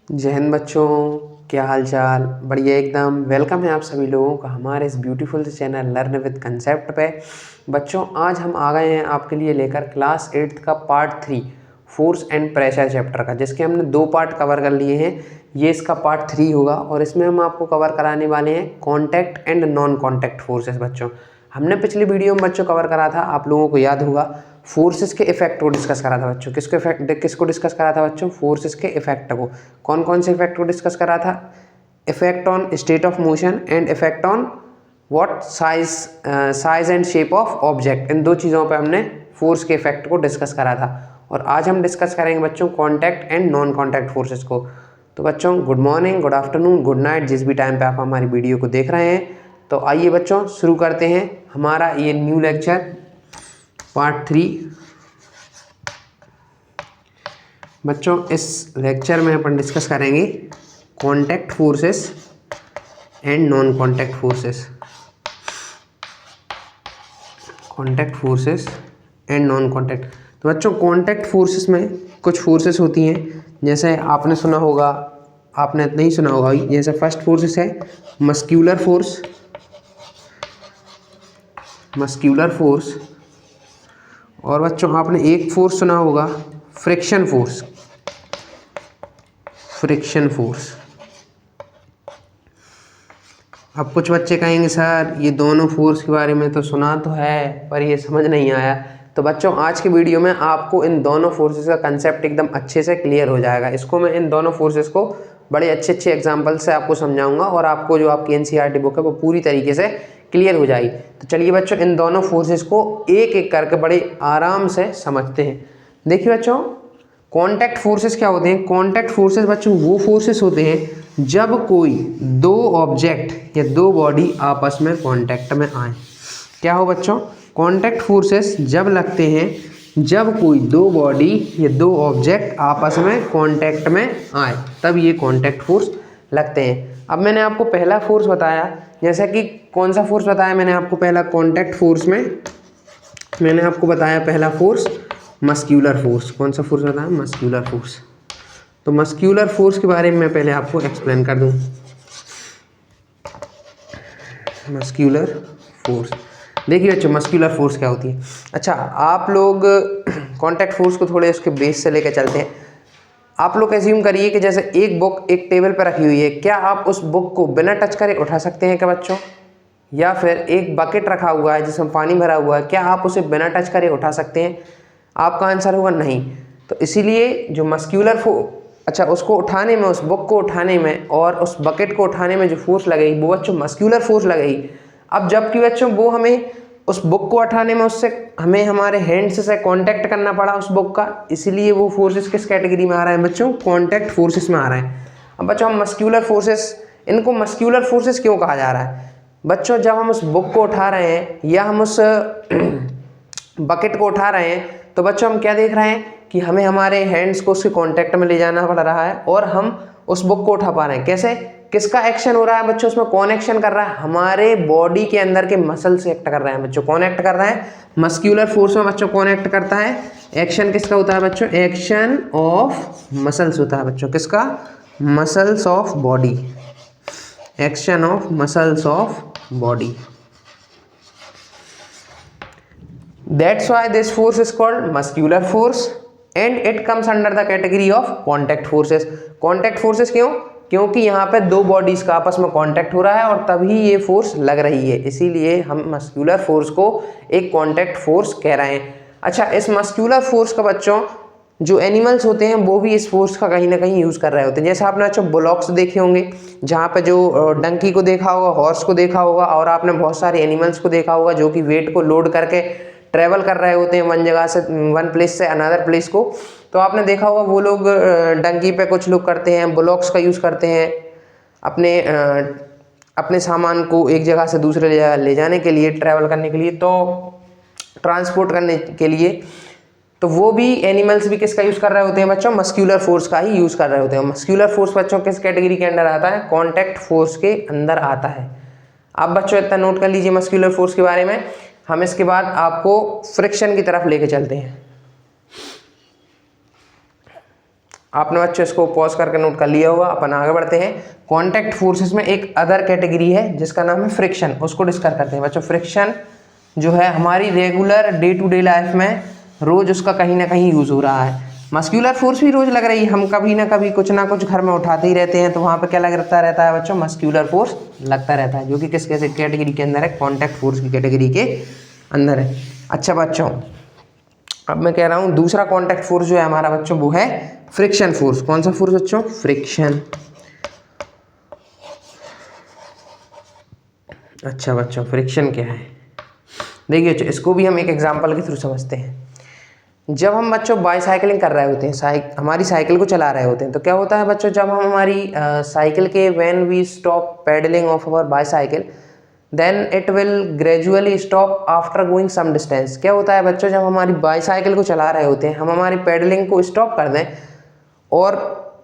जय हिंद बच्चों, क्या हाल चाल। बढ़िया एकदम। वेलकम है आप सभी लोगों का हमारे इस ब्यूटीफुल से चैनल लर्न विद कंसेप्ट पे। बच्चों आज हम आ गए हैं आपके लिए लेकर क्लास 8th का part 3 force and pressure chapter का, जिसके हमने 2 पार्ट कवर कर लिए हैं। ये इसका पार्ट 3 होगा और इसमें हम आपको कवर कराने वाले हैं contact and non contact forces. बच्चों हमने पिछली वीडियो में बच्चों कवर करा था, आप लोगों को याद होगा, फोर्सेस के इफेक्ट को डिस्कस करा था बच्चों। किसको डिस्कस करा था बच्चों? फोर्सेस के इफेक्ट को। कौन कौन से इफेक्ट को डिस्कस करा था? Effect on state of motion and effect on what size and shape of object. इन 2 चीज़ों पे हमने फोर्स के इफेक्ट को डिस्कस करा था। और आज हम डिस्कस करेंगे बच्चों contact and non contact forces को। तो बच्चों good morning, good afternoon, good night, जिस भी टाइम पे आप हमारी वीडियो को देख रहे हैं। तो आइए बच्चों शुरू करते हैं हमारा ये न्यू लेक्चर पार्ट 3। बच्चों इस लेक्चर में अपन डिस्कस करेंगे contact forces and non contact forces. Contact forces and non contact. तो बच्चों कॉन्टैक्ट फोर्सेस में कुछ फोर्सेस होती हैं, जैसे आपने सुना होगा, आपने नहीं सुना होगा। जैसे फर्स्ट फोर्सेस है मस्क्यूलर फोर्स, मस्क्यूलर फोर्स। और बच्चों आपने एक फोर्स सुना होगा फ्रिक्शन फोर्स, फ्रिक्शन फोर्स। अब कुछ बच्चे कहेंगे सर ये दोनों फोर्स के बारे में तो सुना तो है पर ये समझ नहीं आया। तो बच्चों आज की वीडियो में आपको इन दोनों फोर्सेस का कंसेप्ट एकदम अच्छे से क्लियर हो जाएगा। इसको मैं इन दोनों फोर्सेस को बड़े अच्छे एग्जाम्पल से आपको समझाऊंगा और आपको जो आपकी एनसीईआरटी बुक है वो पूरी तरीके से क्लियर हो जाएगी। तो चलिए बच्चों इन दोनों फोर्सेस को एक एक करके बड़े आराम से समझते हैं। देखिए बच्चों कॉन्टैक्ट फोर्सेस क्या होते हैं? कॉन्टैक्ट फोर्सेस बच्चों वो फोर्सेस होते हैं जब कोई 2 ऑब्जेक्ट या 2 बॉडी आपस में कॉन्टैक्ट में आए। क्या हो बच्चों? कॉन्टैक्ट फोर्सेस जब लगते हैं जब कोई 2 बॉडी या 2 ऑब्जेक्ट आपस में कॉन्टैक्ट में आए, तब ये कॉन्टैक्ट फोर्स लगते हैं। अब मैंने आपको पहला फोर्स बताया, जैसा कि कौन सा फोर्स बताया मैंने आपको? पहला कॉन्टैक्ट फोर्स में मैंने आपको बताया पहला फोर्स मस्क्यूलर फोर्स। कौन सा फोर्स बताया? Muscular force. तो मस्क्यूलर फोर्स के बारे में मैं पहले आपको एक्सप्लेन कर दूं। मस्क्यूलर फोर्स, देखिए बच्चों मस्क्यूलर फोर्स क्या होती है। अच्छा आप लोग कॉन्टैक्ट फोर्स को थोड़े उसके बेस से लेकर चलते हैं। आप लोग एज्यूम करिए कि जैसे एक बुक एक टेबल पर रखी हुई है, क्या आप उस बुक को बिना टच करे उठा सकते हैं क्या बच्चों? या फिर एक बकेट रखा हुआ है जिसमें पानी भरा हुआ है, क्या आप उसे बिना टच करे उठा सकते हैं? आपका आंसर होगा नहीं। तो इसीलिए जो मस्क्यूलर अच्छा उसको उठाने में, उस बुक को उठाने में और उस बकेट को उठाने में जो फोर्स लगेगी वो बच्चों मस्क्यूलर फोर्स लगेगी। अब जबकि बच्चों वो हमें उस बुक को उठाने में उससे हमें हमारे हैंड्स से कांटेक्ट करना पड़ा उस बुक का, इसलिए वो फोर्सेस किस कैटेगरी में आ रहा है बच्चों? कॉन्टैक्ट फोर्सेस में आ रहा है। अब बच्चों हम मस्क्यूलर फोर्सेस, इनको मस्क्यूलर फोर्सेस क्यों कहा जा रहा है? बच्चों जब हम उस बुक को उठा रहे हैं या हम उस बकेट को उठा रहे हैं तो बच्चों हम क्या देख रहे हैं कि हमें हमारे हैंड्स को उसके कांटेक्ट में ले जाना पड़ रहा है और हम उस बुक को उठा पा रहे हैं। कैसे? किसका एक्शन हो रहा है बच्चों? उसमें कौन एक्शन कर रहा है? हमारे बॉडी के अंदर के मसल से एक्ट कर रहे हैं बच्चों। कौन एक्ट कर रहा है? मस्क्यूलर फोर्स में बच्चों कौन एक्ट करता है? एक्शन किसका होता है बच्चों? एक्शन ऑफ मसल्स होता है बच्चों। किसका? Muscles of body. Action of muscles of body. That's why this force is called muscular force and it comes under the category of contact forces. Contact forces क्यों? क्योंकि यहाँ पे 2 बॉडीज का आपस में कांटेक्ट हो रहा है और तभी ये फोर्स लग रही है, इसीलिए हम मस्क्यूलर फोर्स को एक कांटेक्ट फोर्स कह रहे हैं। अच्छा इस मस्क्यूलर फोर्स का बच्चों जो एनिमल्स होते हैं वो भी इस फोर्स का कहीं ना कहीं यूज़ कर रहे होते हैं। जैसे आपने बच्चों बुलॉक्स देखे होंगे, जहाँ पे जो डंकी को देखा होगा, हॉर्स को देखा होगा, और आपने बहुत सारे एनिमल्स को देखा होगा जो कि वेट को लोड करके ट्रैवल कर रहे होते हैं वन जगह से, वन प्लेस से अनदर प्लेस को। तो आपने देखा होगा वो लोग डंकी पे कुछ लोग करते हैं, बुलॉक्स का यूज़ करते हैं अपने सामान को एक जगह से दूसरे जगह ले जाने के लिए, ट्रैवल करने के लिए, तो ट्रांसपोर्ट करने के लिए। तो वो भी एनिमल्स भी किसका यूज़ कर रहे होते हैं बच्चों? मस्क्यूलर फोर्स का ही यूज़ कर रहे होते हैं। मस्क्यूलर फोर्स बच्चों किस कैटेगरी के अंदर आता है? कॉन्टैक्ट फोर्स के अंदर आता है। आप बच्चों इतना नोट कर लीजिए मस्क्यूलर फोर्स के बारे में। हम इसके बाद आपको फ्रिक्शन की तरफ लेके चलते हैं। आपने बच्चों इसको पॉज करके नोट कर लिया होगा। अपन आगे बढ़ते हैं। कॉन्टैक्ट फोर्सेस में एक अदर कैटेगरी है जिसका नाम है फ्रिक्शन, उसको डिस्कस करते हैं बच्चों। फ्रिक्शन जो है हमारी regular day to day life में रोज उसका कहीं ना कहीं यूज हो रहा है। मस्क्यूलर फोर्स भी रोज लग रही है, हम कभी ना कभी कुछ ना कुछ घर में उठाते ही रहते हैं, तो वहाँ पे क्या लगता रहता है बच्चों, मस्क्यूलर फोर्स लगता रहता है, जो कि किस कैटेगरी के अंदर है, कॉन्टैक्ट फोर्स की कैटेगरी के अंदर है। अच्छा बच्चों, अब मैं कह रहा हूँ दूसरा कॉन्टैक्ट फोर्स जो है हमारा बच्चों वो है फ्रिक्शन फोर्स। कौन सा फोर्स बच्चों, फ्रिक्शन। अच्छा बच्चों, फ्रिक्शन क्या है, देखिए बच्चों इसको भी हम एक एग्जांपल के थ्रू समझते हैं। जब हम बच्चों बाईसाइकिलिंग कर रहे होते हैं, हमारी साइकिल को चला रहे होते हैं, तो क्या होता है बच्चों, जब हम हमारी साइकिल के when we stop pedalling of our bicycle then it will gradually stop after going some distance. क्या होता है बच्चों, जब हमारी बाईसाइकिल को चला रहे होते हैं, हम हमारी पेडलिंग को स्टॉप कर दें और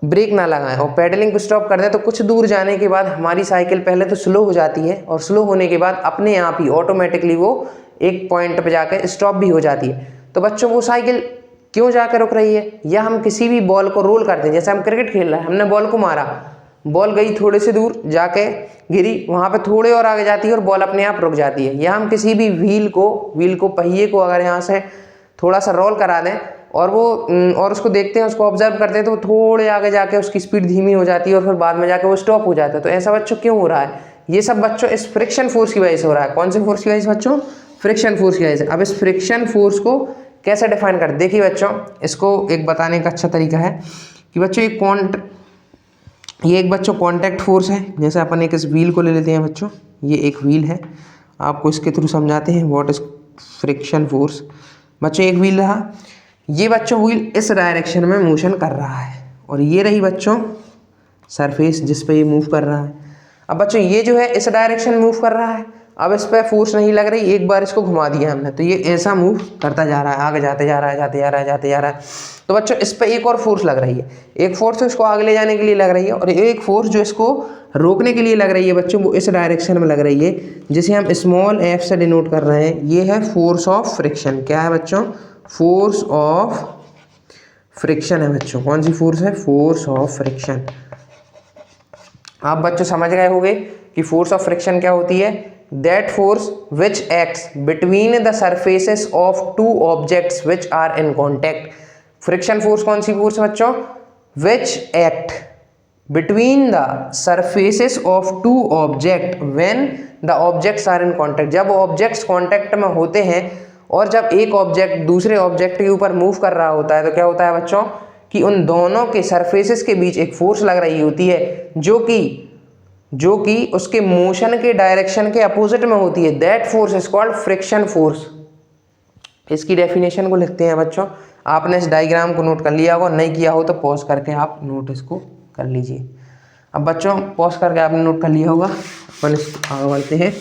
ब्रेक ना लगाएं और पेडलिंग को स्टॉप कर दें, तो कुछ दूर जाने के बाद हमारी साइकिल पहले तो स्लो हो जाती है और स्लो होने के बाद अपने आप ही ऑटोमेटिकली वो एक पॉइंट पे जाकर स्टॉप भी हो जाती है। तो बच्चों वो साइकिल क्यों जाकर रुक रही है, या हम किसी भी बॉल को रोल करते हैं, जैसे हम क्रिकेट खेल रहे हैं, हमने बॉल को मारा, बॉल गई थोड़े से दूर जाके गिरी, वहाँ पे थोड़े और आगे जाती है और बॉल अपने आप रुक जाती है। या हम किसी भी व्हील को पहिए को अगर यहाँ से थोड़ा सा रोल करा दें और उसको देखते हैं, उसको ऑब्जर्व करते हैं, तो थोड़े आगे जाके उसकी स्पीड धीमी हो जाती है और फिर बाद में जाके वो स्टॉप हो जाता है। तो ऐसा बच्चों क्यों हो रहा है, ये सब बच्चों इस फ्रिक्शन फोर्स की वजह से हो रहा है। कौन से फोर्स की वजह से बच्चों, फ्रिक्शन फोर्स की वजह से। अब इस फ्रिक्शन फोर्स को कैसे डिफाइन कर, देखिए बच्चों इसको एक बताने का अच्छा तरीका है कि बच्चों ये एक बच्चों कॉन्टैक्ट फोर्स है। जैसे अपन एक इस व्हील को ले लेते हैं बच्चों, ये एक व्हील है, आपको इसके थ्रू समझाते हैं व्हाट इज फ्रिक्शन फोर्स। बच्चों एक व्हील रहा, ये बच्चों व्हील इस डायरेक्शन में मोशन कर रहा है और ये रही बच्चों सरफेस जिस पे ये मूव कर रहा है। अब बच्चों ये जो है इस डायरेक्शन मूव कर रहा है, अब इस पर फोर्स नहीं लग रही, एक बार इसको घुमा दिया हमने तो ये ऐसा मूव करता जा रहा है, आगे जाते जा रहा है, जाते जा रहा है। तो बच्चों इस पर एक और फोर्स लग रही है, एक फोर्स इसको आगे ले जाने के लिए लग रही है और एक फोर्स जो इसको रोकने के लिए लग रही है बच्चों, वो इस डायरेक्शन में लग रही है, जिसे हम स्मॉल एफ से डिनोट कर रहे हैं। ये है फोर्स ऑफ फ्रिक्शन। क्या है बच्चों, फोर्स ऑफ फ्रिक्शन है बच्चों। कौन सी फोर्स है, फोर्स ऑफ फ्रिक्शन। आप बच्चों समझ गए होंगे कि फोर्स ऑफ फ्रिक्शन क्या होती है, that force which acts between the surfaces of two objects which are in contact. Friction force कौन सी फोर्स है बच्चों, which act between the surfaces of two object when the objects are in contact. जब objects contact में होते हैं और जब एक ऑब्जेक्ट दूसरे ऑब्जेक्ट के ऊपर मूव कर रहा होता है, तो क्या होता है बच्चों कि उन दोनों के सरफेसेस के बीच एक फोर्स लग रही होती है जो कि उसके मोशन के डायरेक्शन के अपोजिट में होती है। That force is called friction force. इसकी डेफिनेशन को लिखते हैं बच्चों, आपने इस डायग्राम को नोट कर लिया होगा, नहीं किया हो तो पॉज करके आप नोट इसको कर लीजिए। अब बच्चों पॉज करके आपने नोट कर लिया होगा, अपन इसको आगे बढ़ते हैं।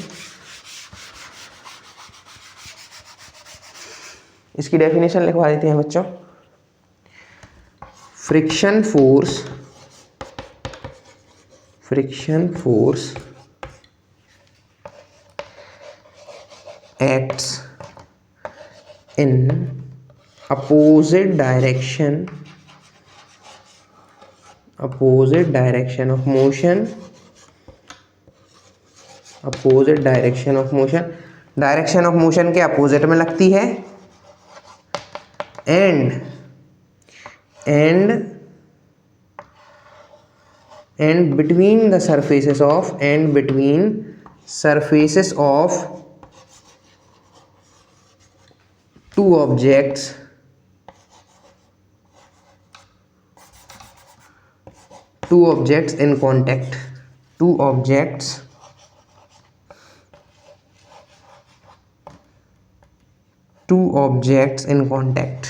इसकी डेफिनेशन लिखवा देते हैं बच्चों। Friction force acts in opposite direction of motion, direction of motion के अपोजिट में लगती है and between surfaces of two objects in contact, two objects in contact।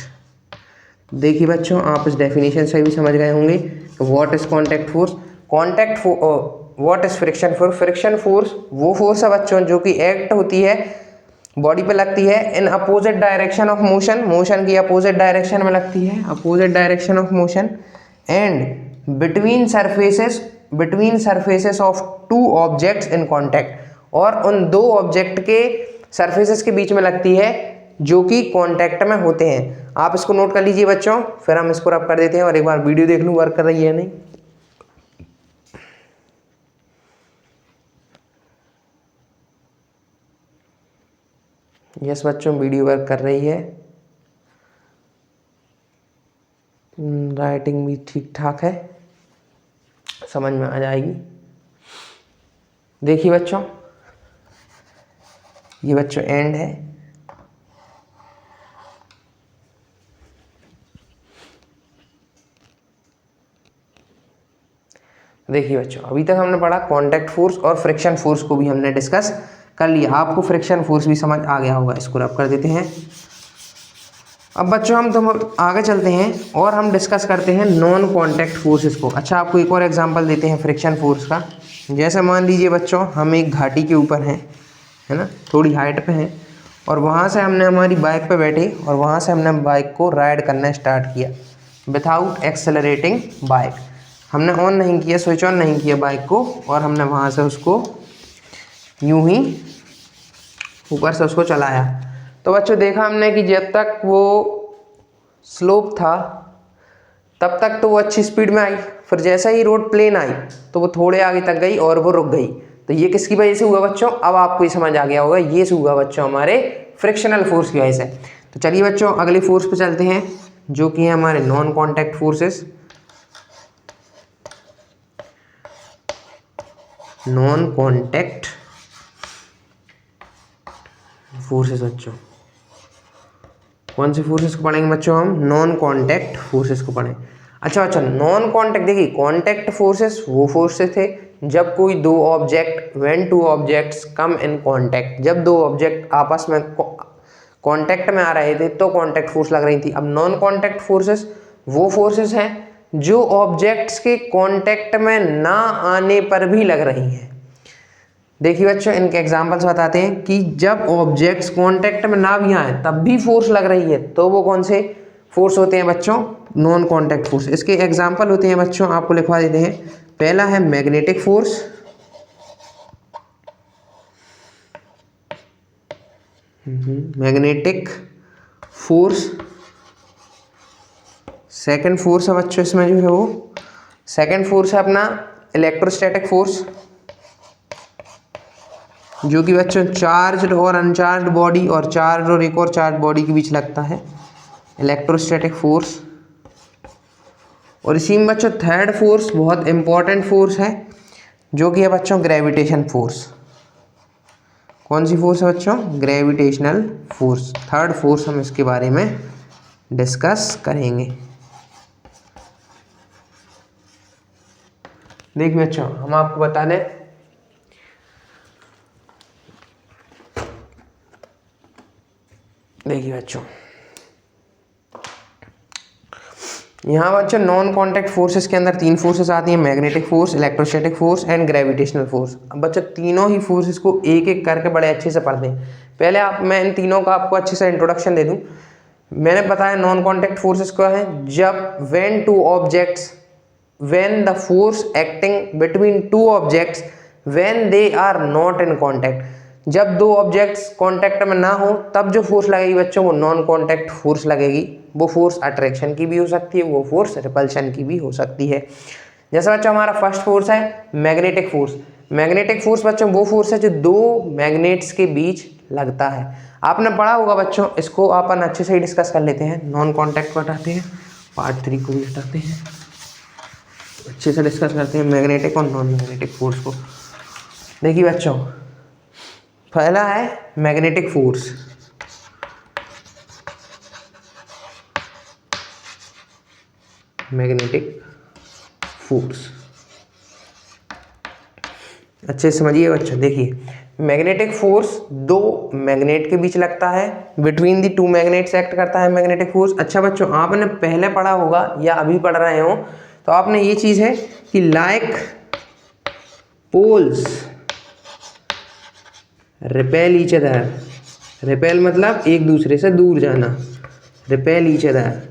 देखिए बच्चों आप इस डेफिनेशन से भी समझ गए होंगे what is contact force. What is friction force. Friction force वो फोर्स है बच्चों जो कि एक्ट होती है, बॉडी पे लगती है, in opposite direction of motion की अपोजिट डायरेक्शन में लगती है, opposite direction of motion, and between surfaces of two objects in contact, और उन दो ऑब्जेक्ट के सरफेसेस के बीच में लगती है जो कि कांटेक्ट में होते हैं। आप इसको नोट कर लीजिए बच्चों, फिर हम इसको रब कर देते हैं और एक बार वीडियो देख लूँ वर्क कर रही है नहीं। यस बच्चों, वीडियो वर्क कर रही है, राइटिंग भी ठीक ठाक है, समझ में आ जाएगी। देखिए बच्चों, ये बच्चों एंड है। देखिए बच्चों, अभी तक हमने पढ़ा कांटेक्ट फोर्स और फ्रिक्शन फोर्स को भी हमने डिस्कस कर लिया। आपको फ्रिक्शन फोर्स भी समझ आ गया होगा। इसको रब कर देते हैं। अब बच्चों हम आगे चलते हैं और हम डिस्कस करते हैं नॉन कांटेक्ट फोर्सेस को। अच्छा, आपको एक और एग्जांपल देते हैं फ्रिक्शन फोर्स का। जैसे मान लीजिए बच्चों, हम एक घाटी के ऊपर हैं, है ना, थोड़ी हाइट पे हैं, और वहाँ से हमने हमारी बाइक पे बैठे और वहाँ से हमने बाइक को राइड करना स्टार्ट किया विदाउट एक्सेलरेटिंग बाइक। हमने ऑन नहीं किया, स्विच ऑन नहीं किया बाइक को, और हमने वहाँ से उसको यूं ही ऊपर से उसको चलाया। तो बच्चों देखा हमने कि जब तक वो स्लोप था तब तक तो वो अच्छी स्पीड में आई, फिर जैसा ही रोड प्लेन आई तो वो थोड़े आगे तक गई और वो रुक गई। तो ये किसकी वजह से हुआ बच्चों? अब आपको ये समझ आ गया होगा, ये हुआ बच्चों हमारे फ्रिक्शनल फोर्स की वजह से। तो चलिए बच्चों अगली फोर्स पे चलते हैं, जो कि है हमारे non contact forces. Non contact forces बच्चों, कौन सी फोर्सेस को पढ़ेंगे बच्चों? हम नॉन कॉन्टैक्ट फोर्सेस को पढ़ें। अच्छा, नॉन कॉन्टैक्ट, देखिए कॉन्टैक्ट फोर्सेस वो फोर्सेस थे जब कोई दो object, when two objects come in contact, जब दो ऑब्जेक्ट आपस में कॉन्टैक्ट में आ रहे थे तो कॉन्टैक्ट फोर्स लग रही थी। अब नॉन कॉन्टैक्ट फोर्सेस वो फोर्सेस हैं जो ऑब्जेक्ट्स के कॉन्टैक्ट में ना आने पर भी लग रही हैं। देखिए बच्चों, इनके एग्जांपल्स बताते हैं कि जब ऑब्जेक्ट्स कांटेक्ट में ना भी आए तब भी फोर्स लग रही है, तो वो कौन से फोर्स होते हैं बच्चों? Non contact force. इसके एग्जांपल होते हैं बच्चों, आपको लिखवा देते हैं। पहला है magnetic force, magnetic force. Second force है बच्चों इसमें जो है वो, सेकंड फोर्स है अपना इलेक्ट्रोस्टैटिक फोर्स, जो कि बच्चों चार्ज्ड और अनचार्ज्ड बॉडी और चार्ज और एक और चार्ज बॉडी के बीच लगता है, इलेक्ट्रोस्टैटिक फोर्स। और इसी में बच्चों थर्ड फोर्स बहुत इंपॉर्टेंट फोर्स है, जो कि है बच्चों ग्रेविटेशन फोर्स। कौन सी फोर्स है बच्चों? Gravitational force. थर्ड फोर्स हम इसके बारे में डिस्कस करेंगे। देखिए बच्चों, हम आपको बता दें, देखिए बच्चों यहाँ बच्चों नॉन कॉन्टैक्ट फोर्सेस के अंदर तीन फोर्सेस आती हैं, magnetic force, electrostatic force and gravitational force. अब बच्चों तीनों ही फोर्सेस को एक एक करके बड़े अच्छे से पढ़ते हैं। पहले मैं इन तीनों का आपको अच्छे से इंट्रोडक्शन दे दूं। मैंने बताया नॉन कॉन्टैक्ट फोर्सेस क्या है, जब when two objects, when the force acting between two objects when they are not in contact, जब दो ऑब्जेक्ट्स कांटेक्ट में ना हो तब जो फोर्स लगेगी बच्चों वो नॉन कांटेक्ट फोर्स लगेगी। वो फोर्स अट्रैक्शन की भी हो सकती है, वो फोर्स रिपल्शन की भी हो सकती है। जैसे बच्चों हमारा फर्स्ट फोर्स है मैग्नेटिक फोर्स। मैग्नेटिक फोर्स बच्चों वो फोर्स है जो दो मैग्नेट्स के बीच लगता है। आपने पढ़ा होगा बच्चों, इसको अपन अच्छे से ही डिस्कस कर लेते हैं। नॉन कॉन्टैक्ट को हटाते हैं, पार्ट 3 को भी हटाते हैं, अच्छे से डिस्कस करते हैं मैग्नेटिक और नॉन मैग्नेटिक फोर्स को। देखिए बच्चों, पहला है मैग्नेटिक फोर्स। मैग्नेटिक फोर्स अच्छे से समझिए बच्चों। देखिए मैग्नेटिक फोर्स दो मैग्नेट के बीच लगता है, between the two magnets act करता है मैग्नेटिक फोर्स। अच्छा बच्चों, आपने पहले पढ़ा होगा या अभी पढ़ रहे हो तो आपने ये चीज है कि like poles repel each other. Repel मतलब एक दूसरे से दूर जाना, repel each other,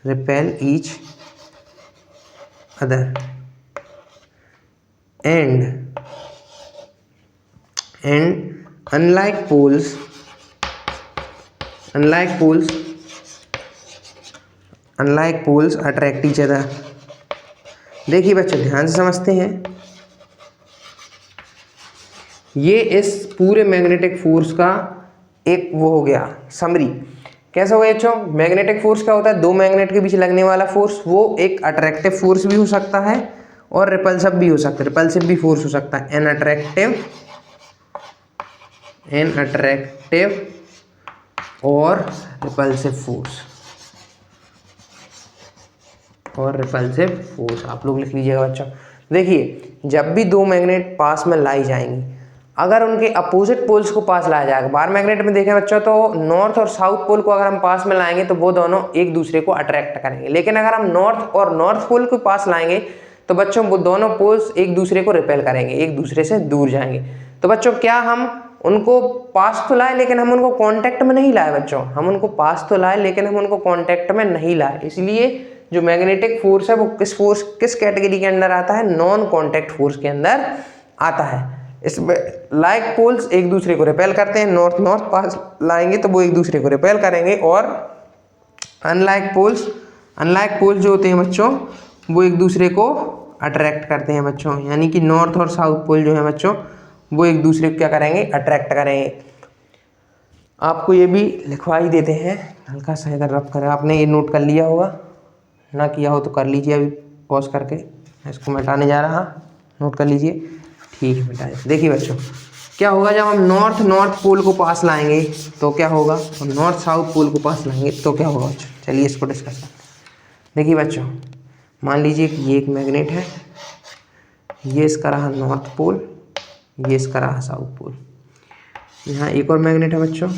repel each other and unlike poles unlike poles attract each other. देखिए बच्चों ध्यान से समझते हैं, ये इस पूरे मैग्नेटिक फोर्स का एक वो हो गया समरी। कैसा हो गया बच्चों? मैग्नेटिक फोर्स क्या होता है? दो मैग्नेट के बीच लगने वाला फोर्स, वो एक अट्रैक्टिव फोर्स भी हो सकता है और रिपल्सिव भी हो सकता है, रिपल्सिव भी फोर्स हो सकता है। एन अट्रैक्टिव और रिपल्सिव फोर्स आप लोग लिख लीजिएगा बच्चों। देखिए जब भी दो मैग्नेट पास में लाई जाएंगी, अगर उनके अपोजिट पोल्स को पास लाया जाएगा, बार मैग्नेट में देखें बच्चों तो नॉर्थ और साउथ पोल को अगर हम पास में लाएंगे तो वो दोनों एक दूसरे को अट्रैक्ट करेंगे, लेकिन अगर हम नॉर्थ पोल को पास लाएंगे तो बच्चों वो दोनों पोल्स एक दूसरे को रिपेल करेंगे, एक दूसरे से दूर जाएंगे। तो बच्चों क्या हम उनको पास तो लाए लेकिन हम उनको कॉन्टैक्ट में नहीं लाए बच्चों, हम उनको पास तो लाए लेकिन हम उनको कॉन्टैक्ट में नहीं लाए। इसलिए जो मैग्नेटिक फोर्स है वो किस कैटेगरी के अंदर आता है? नॉन कॉन्टैक्ट फोर्स के अंदर आता है। इसमें लाइक पोल्स एक दूसरे को रिपेल करते हैं, नॉर्थ पास लाएंगे तो वो एक दूसरे को रिपेल करेंगे, और अनलाइक पोल्स जो होते हैं बच्चों वो एक दूसरे को अट्रैक्ट करते हैं बच्चों, यानी कि नॉर्थ और साउथ पोल जो है बच्चों वो एक दूसरे को क्या करेंगे? अट्रैक्ट करेंगे। आपको ये भी लिखवा ही देते हैं, हल्का सा इधर रब करें, आपने ये नोट कर लिया होगा, ना किया हो तो कर लीजिए अभी पॉज करके, मैं इसको मिटाने जा रहा, नोट कर लीजिए। ठीक है मिटाए। देखिए बच्चों क्या होगा, जब हम नॉर्थ पोल को पास लाएंगे तो क्या होगा, और नॉर्थ साउथ पोल को पास लाएंगे तो क्या होगा बच्चों? चलिए इसको डिस्कस करते हैं। देखिए बच्चों मान लीजिए कि ये एक मैग्नेट है, ये इसका रहा नॉर्थ पोल, ये इसका रहा साउथ पोल। यहाँ एक और मैग्नेट है बच्चों,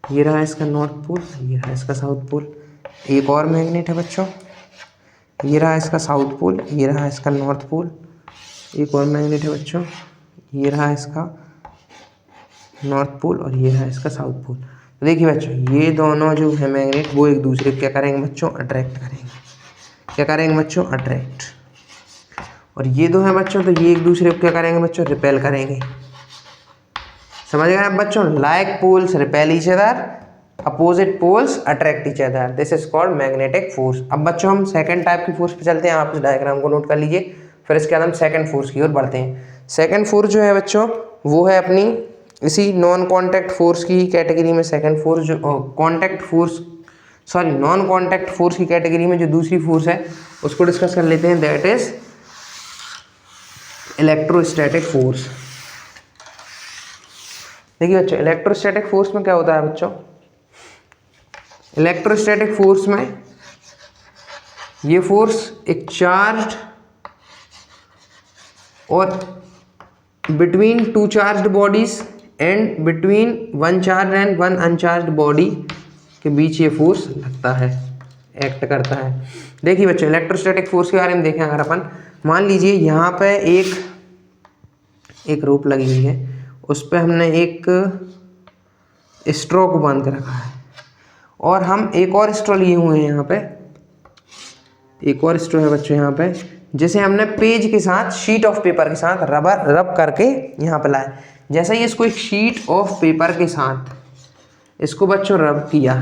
ये रहा इसका नॉर्थ पोल, ये रहा इसका साउथ पोल। एक और मैग्नेट है बच्चों, ये रहा इसका साउथ पोल, ये रहा इसका नॉर्थ पोल। एक और मैग्नेट है बच्चों, ये रहा इसका नॉर्थ पोल और ये रहा इसका साउथ पोल। तो देखिए बच्चों ये दोनों जो है मैग्नेट वो एक दूसरे को क्या करेंगे बच्चों? अट्रैक्ट करेंगे। क्या करेंगे बच्चों? अट्रैक्ट। और ये दो हैं बच्चों तो ये एक दूसरे को क्या करेंगे बच्चों? रिपेल करेंगे। समझ गए आप बच्चों? Like poles repel each other, opposite poles attract each other, this is called magnetic force. अब बच्चों हम सेकंड टाइप की फोर्स पे चलते हैं, आप इस डायग्राम को नोट कर लीजिए, फिर इसके बाद हम सेकंड फोर्स की ओर बढ़ते हैं। सेकंड फोर्स जो है बच्चों वो है अपनी इसी नॉन कॉन्टैक्ट फोर्स की कैटेगरी में, सेकंड फोर्स जो नॉन कॉन्टैक्ट फोर्स की कैटेगरी में जो दूसरी फोर्स है उसको डिस्कस कर लेते हैं, दैट इज इलेक्ट्रोस्टैटिक फोर्स। देखिए बच्चों इलेक्ट्रोस्टैटिक फोर्स में क्या होता है बच्चों? इलेक्ट्रोस्टैटिक फोर्स में ये फोर्स एक चार्ज और between two charged bodies and between one charge and one uncharged body के बीच ये फोर्स लगता है, एक्ट करता है। देखिए बच्चों इलेक्ट्रोस्टैटिक फोर्स के बारे में देखें अगर अपन, मान लीजिए यहाँ पे एक रोप लगी हुई है, उस पर हमने एक स्ट्रॉ को बांध के रखा है और हम एक और स्ट्रॉ लिए हुए हैं, यहाँ पे एक और स्ट्रॉ है बच्चों यहाँ पे, जिसे हमने पेज के साथ, शीट ऑफ पेपर के साथ रब करके यहाँ पे लाए। जैसे ही इसको एक शीट ऑफ पेपर के साथ इसको बच्चों रब किया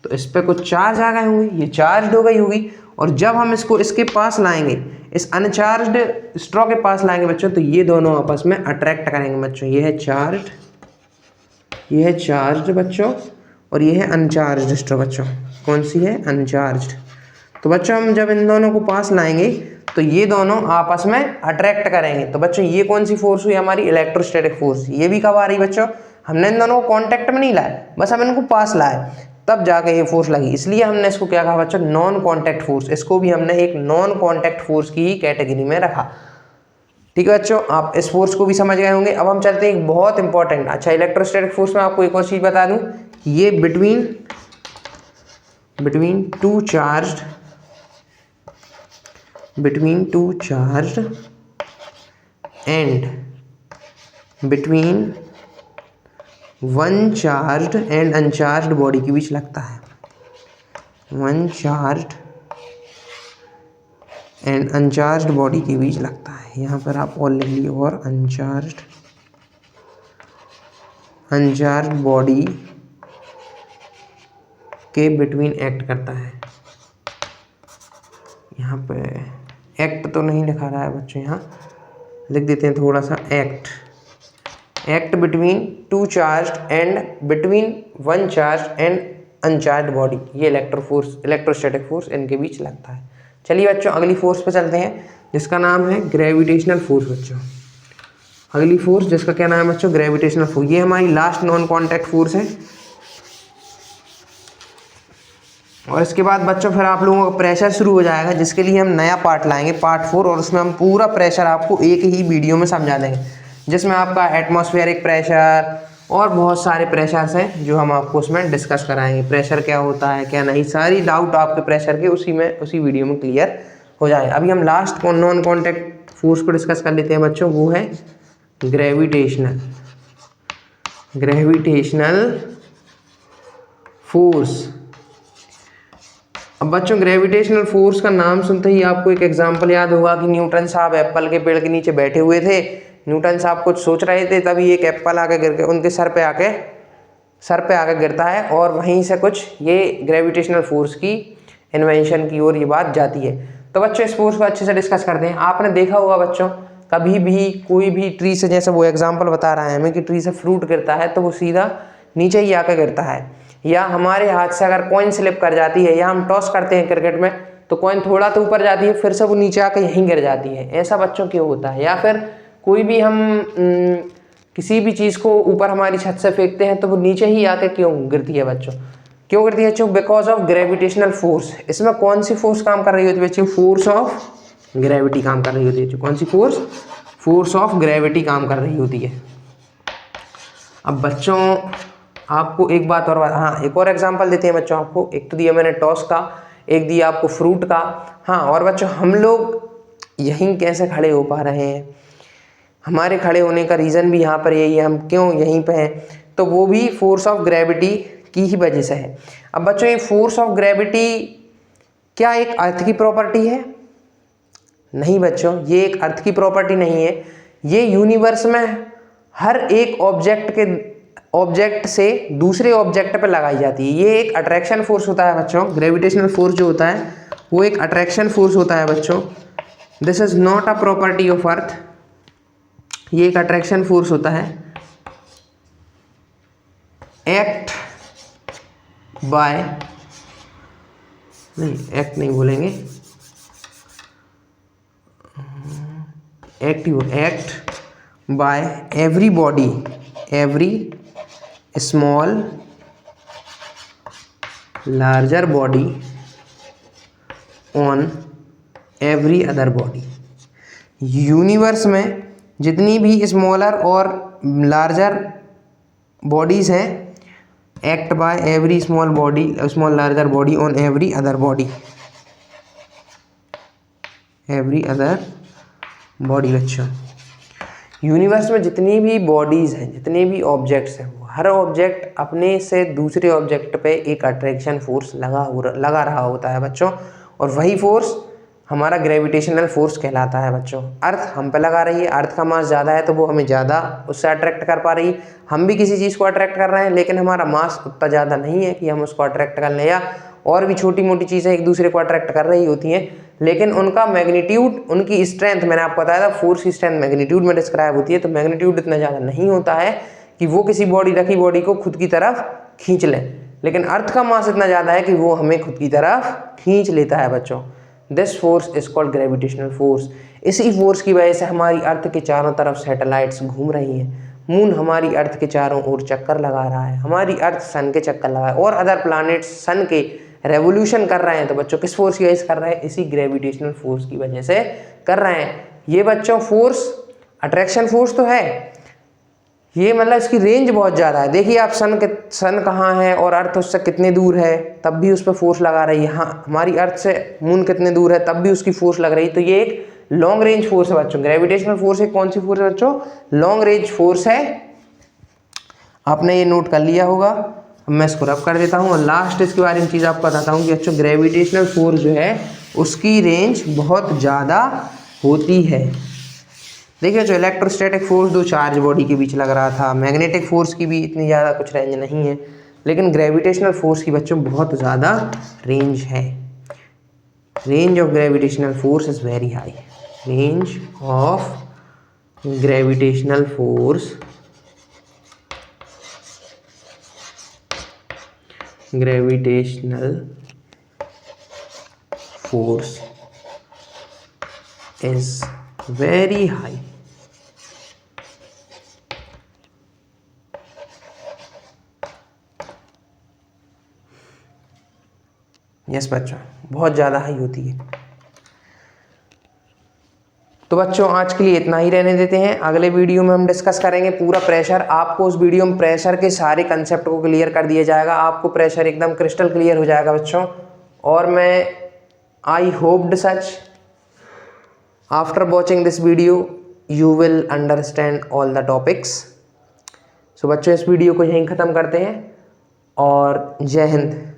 तो इस पर कुछ चार्ज आ गए होंगे, ये चार्ज हो गई होगी, और जब हम इसको इसके पास लाएंगे, इस अनचार्ज्ड स्ट्रॉ के पास लाएंगे बच्चों, तो ये दोनों आपस में अट्रैक्ट करेंगे बच्चों। ये है चार्ज्ड बच्चों और ये है अनचार्ज्ड स्ट्रॉ बच्चों। कौन सी है? अनचार्ज्ड। तो बच्चों हम जब इन दोनों को पास लाएंगे तो ये दोनों आपस में अट्रैक्ट करेंगे। तो बच्चों ये कौन सी फोर्स हुई? हमारी इलेक्ट्रोस्टैटिक फोर्स। ये भी कब आ रही बच्चों? हमने इन दोनों को कॉन्टैक्ट में नहीं लाए, बस हम इनको पास लाए तब जाके ये फोर्स लगी, इसलिए हमने इसको क्या कहा बच्चों? Non contact force. इसको भी हमने एक नॉन कॉन्टैक्ट फोर्स की ही कैटेगरी में रखा। ठीक है बच्चों, आप इस फोर्स को भी समझ गए होंगे। अब हम चलते हैं एक बहुत इंपॉर्टेंट, अच्छा इलेक्ट्रोस्टैटिक फोर्स में आपको एक और चीज बता दूं, ये between two charged and between one charged and uncharged body के बीच लगता है। One charged and uncharged body के बीच लगता है। यहाँ पर आप और लिख लीजिए, और अनचार्ज्ड बॉडी के बिटवीन एक्ट करता है। यहाँ पे एक्ट तो नहीं लिखा रहा है बच्चों, यहाँ लिख देते हैं थोड़ा सा, act between two charged and between one charge and uncharged body. ये इलेक्ट्रोस्टैटिक फोर्स इनके बीच लगता है। चलिए बच्चों अगली फोर्स पे चलते हैं जिसका नाम है ग्रेविटेशनल फोर्स। बच्चों अगली फोर्स जिसका क्या नाम है बच्चों, ग्रेविटेशनल फोर्स। ये हमारी लास्ट नॉन कॉन्टैक्ट फोर्स है। और इसके बाद बच्चों फिर आप लोगों का प्रेशर शुरू हो जाएगा, जिसके लिए हम नया पार्ट लाएंगे, पार्ट 4, और उसमें हम पूरा प्रेशर आपको एक ही वीडियो में समझा देंगे, जिसमें आपका एटमॉस्फेरिक प्रेशर और बहुत सारे प्रेशर्स हैं जो हम आपको उसमें डिस्कस कराएंगे। प्रेशर क्या होता है क्या नहीं, सारी डाउट आपके प्रेशर के उसी वीडियो में क्लियर हो जाए। अभी हम लास्ट नॉन कॉन्टैक्ट फोर्स को डिस्कस कर लेते हैं बच्चों, वो है ग्रेविटेशनल फोर्स। अब बच्चों ग्रेविटेशनल फोर्स का नाम सुनते ही आपको एक एग्जांपल याद होगा कि न्यूटन साहब एप्पल के पेड़ के नीचे बैठे हुए थे। न्यूटन साहब कुछ सोच रहे थे, तभी एक एप्पल आके गिर के उनके सर पे आके गिरता है, और वहीं से कुछ ये ग्रेविटेशनल फोर्स की इन्वेंशन की ओर ये बात जाती है। तो बच्चों इस फोर्स को अच्छे से डिस्कस करते हैं। आपने देखा होगा बच्चों, कभी भी कोई भी ट्री से, जैसे वो एग्जाम्पल बता रहा है हमें कि ट्री से फ्रूट गिरता है तो वो सीधा नीचे ही आकर गिरता है, या हमारे हाथ से अगर कॉइन स्लिप कर जाती है, या हम टॉस करते हैं क्रिकेट में तो कॉइन थोड़ा तो ऊपर जाती है, फिर से वो नीचे आकर यहीं गिर जाती है। ऐसा बच्चों क्यों होता है? या फिर कोई भी हम किसी भी चीज़ को ऊपर हमारी छत से फेंकते हैं तो वो नीचे ही आके क्यों गिरती है बच्चों? क्यों गिरती है बच्चों? Because of gravitational force. इसमें कौन सी फोर्स काम कर रही होती है बच्चों? फोर्स ऑफ ग्रेविटी काम कर रही होती है। कौन सी फोर्स? फोर्स ऑफ ग्रेविटी काम कर रही होती है। अब बच्चों आपको एक बात और, हाँ एक और एग्जांपल देते हैं बच्चों आपको। एक तो दिया मैंने टॉस का, एक दिया आपको फ्रूट का। हाँ, और बच्चों हम लोग यहीं कैसे खड़े हो पा रहे हैं? हमारे खड़े होने का रीज़न भी यहाँ पर यही है, हम क्यों यहीं पे हैं, तो वो भी फोर्स ऑफ ग्रेविटी की ही वजह से है। अब बच्चों ये फोर्स ऑफ ग्रेविटी क्या एक अर्थ की प्रॉपर्टी है? नहीं बच्चों, ये एक अर्थ की प्रॉपर्टी नहीं है। ये यूनिवर्स में हर एक ऑब्जेक्ट से दूसरे ऑब्जेक्ट पर लगाई जाती है। ये एक अट्रैक्शन फोर्स होता है बच्चों। ग्रेविटेशनल फोर्स जो होता है वो एक अट्रैक्शन फोर्स होता है बच्चों। This is not a property of earth. ये एक अट्रैक्शन फोर्स होता है। एक्ट नहीं बोलेंगे, act by every small larger body on every other body. Universe में जितनी भी स्मॉलर और लार्जर बॉडीज हैं, act by every small larger body on every other body. बच्चों यूनिवर्स में जितनी भी बॉडीज़ हैं, जितने भी ऑब्जेक्ट्स हैं, वो हर ऑब्जेक्ट अपने से दूसरे ऑब्जेक्ट पे एक अट्रैक्शन फोर्स लगा रहा होता है बच्चों, और वही फोर्स हमारा ग्रेविटेशनल फोर्स कहलाता है बच्चों। अर्थ हम पे लगा रही है, अर्थ का मास ज़्यादा है तो वो हमें ज़्यादा उससे अट्रैक्ट कर पा रही है। हम भी किसी चीज़ को अट्रैक्ट कर रहे हैं, लेकिन हमारा मास उतना ज़्यादा नहीं है कि हम उसको अट्रैक्ट कर लें, या और भी छोटी मोटी चीज़ें एक दूसरे को अट्रैक्ट कर रही होती हैं, लेकिन उनका मैग्नीट्यूड, उनकी स्ट्रेंथ, मैंने आपको बताया था फोर्स की स्ट्रेंथ मैग्नीट्यूड में डिस्क्राइब होती है, तो मैग्नीट्यूड इतना ज़्यादा नहीं होता है कि वो किसी रखी बॉडी को खुद की तरफ खींच लें, लेकिन अर्थ का मास इतना ज़्यादा है कि वो हमें खुद की तरफ खींच लेता है बच्चों। This force is called gravitational force. इसी फोर्स की वजह से हमारी अर्थ के चारों तरफ सैटेलाइट्स घूम रही हैं। मून हमारी अर्थ के चारों ओर चक्कर लगा रहा है, हमारी अर्थ सन के चक्कर लगा है, और अदर प्लैनेट्स सन के रेवोल्यूशन कर रहे हैं। तो बच्चों किस फोर्स की वजह से कर रहे हैं? इसी ग्रेविटेशनल फोर्स की वजह से कर रहे हैं। ये बच्चों फोर्स अट्रैक्शन फोर्स तो है, ये मतलब इसकी रेंज बहुत ज़्यादा है। देखिए आप सन कहाँ है और अर्थ उससे कितने दूर है, तब भी उस पर फोर्स लगा रही है। हाँ, हमारी अर्थ से मून कितने दूर है, तब भी उसकी फोर्स लग रही है। तो ये एक लॉन्ग रेंज फोर्स है बच्चों। ग्रेविटेशनल फोर्स एक कौन सी फोर्स है बच्चों? लॉन्ग रेंज फोर्स है। आपने ये नोट कर लिया होगा। अब मैं इसको रब कर देता हूँ, और लास्ट इसके बारे में चीज़ आपको बताता हूँ कि बच्चों ग्रेविटेशनल फोर्स जो है उसकी रेंज बहुत ज़्यादा होती है। देखिए जो इलेक्ट्रोस्टैटिक फोर्स दो चार्ज बॉडी के बीच लग रहा था, मैग्नेटिक फोर्स की भी इतनी ज़्यादा कुछ रेंज नहीं है। लेकिन ग्रेविटेशनल फोर्स की बच्चों बहुत ज़्यादा रेंज है। Range of gravitational force is very high. Range of gravitational force is very high। Yes बच्चों, बहुत ज़्यादा हाई होती है। तो बच्चों आज के लिए इतना ही रहने देते हैं। अगले वीडियो में हम डिस्कस करेंगे पूरा प्रेशर। आपको उस वीडियो में प्रेशर के सारे कंसेप्ट को क्लियर कर दिया जाएगा। आपको प्रेशर एकदम क्रिस्टल क्लियर हो जाएगा बच्चों। और मैं I hoped such after watching this video you will understand all the topics. So बच्चों इस वीडियो को यहीं ख़त्म करते हैं और जय हिंद।